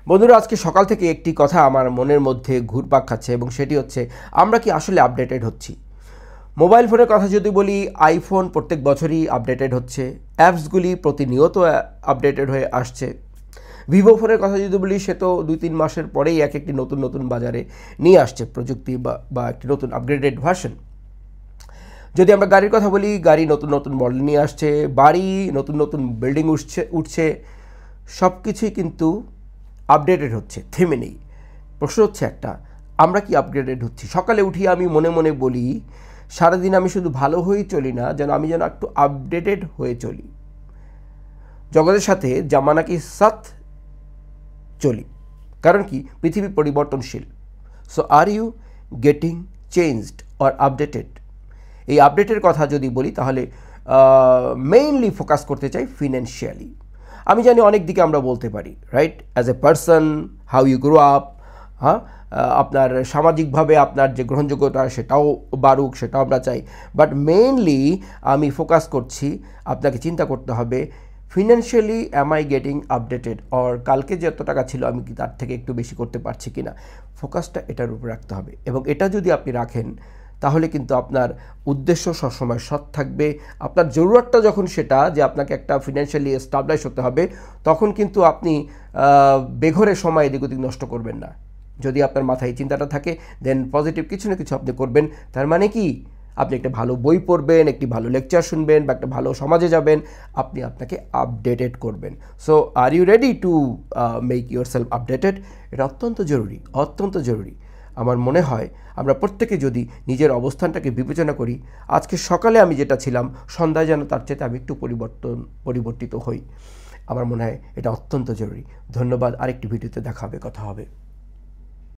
বন্ধুরা, আজকে সকাল থেকে একটি কথা আমার মনের মধ্যে ঘুরপাক খাচ্ছে এবং সেটি হচ্ছে আমরা কি আসলে আপডেটেড হচ্ছি। মোবাইল ফোনের কথা যদি বলি, আইফোন প্রত্যেক বছরই আপডেটেড হচ্ছে, অ্যাপসগুলি প্রতিনিয়ত আপডেটেড হয়ে আসছে। ভিভো ফোনের কথা যদি বলি, সে তো 2-3 মাসের পরেই একটি নতুন নতুন বাজারে নিয়ে আসছে প্রযুক্তি বা একটি নতুন আপগ্রেডেড ভার্সন। যদি আমরা গাড়ির কথা বলি, গাড়ি নতুন নতুন মডেল নিয়ে আসছে, বাড়ি নতুন নতুন বিল্ডিং উঠছে, সব কিছুই কিন্তু আপডেটেড হচ্ছে, থেমে নেই। প্রশ্ন হচ্ছে একটা, আমরা কি আপগ্রেডেড হচ্ছি? সকালে উঠি আমি মনে মনে বলি, সারাদিন আমি শুধু ভালো হয়েই চলি না, আমি যেন একটু আপডেটেড হয়ে চলি, জগতের সাথে জামানা কি সাথ চলি। কারণ কি, পৃথিবী পরিবর্তনশীল। So are you getting changed or updated? এই আপডেটের কথা যদি বলি তাহলে মেইনলি ফোকাস করতে চাই ফিনান্সিয়ালি। আমি জানি অনেক দিকে আমরা বলতে পারি, right, as a person, how you grow up, হ্যাঁ, আপনার সামাজিকভাবে আপনার যে গ্রহণযোগ্যতা সেটাও বাড়ুক, সেটাও আমরা চাই। বাট মেইনলি আমি ফোকাস করছি, আপনাকে চিন্তা করতে হবে financially am I getting updated, or কালকে যে এত টাকা ছিল আমি কি তার থেকে একটু বেশি করতে পারছি কি না। ফোকাসটা এটার উপর রাখতে হবে, এবং এটা যদি আপনি রাখেন তাহলে কিন্তু আপনার উদ্দেশ্য সবসময় সৎ থাকবে। আপনার জরুরতটা যখন সেটা যে আপনাকে একটা ফিনান্সিয়ালি এস্টাবলিশ হতে হবে, তখন কিন্তু আপনি বেঘরে সময় এদিক ওদিক নষ্ট করবেন না। যদি আপনার মাথায় এই চিন্তাটা থাকে, দেন পজিটিভ কিছু না কিছু আপনি করবেন। তার মানে কি, আপনি একটা ভালো বই পড়বেন, একটি ভালো লেকচার শুনবেন, বা একটা ভালো সমাজে যাবেন, আপনি আপনাকে আপডেটেড করবেন। So are you ready to make yourself updated? এটা অত্যন্ত জরুরি, অত্যন্ত জরুরি। আমার মনে হয় আমরা প্রত্যেকে যদি নিজের অবস্থানটাকে বিবেচনা করি, আজকে সকালে আমি যেটা ছিলাম, সন্ধ্যায় যেন তার চেয়ে আমি একটু পরিবর্তিত হই। আমার মনে হয় এটা অত্যন্ত জরুরি। ধন্যবাদ। আরেকটি ভিডিওতে দেখা হবে, কথা হবে।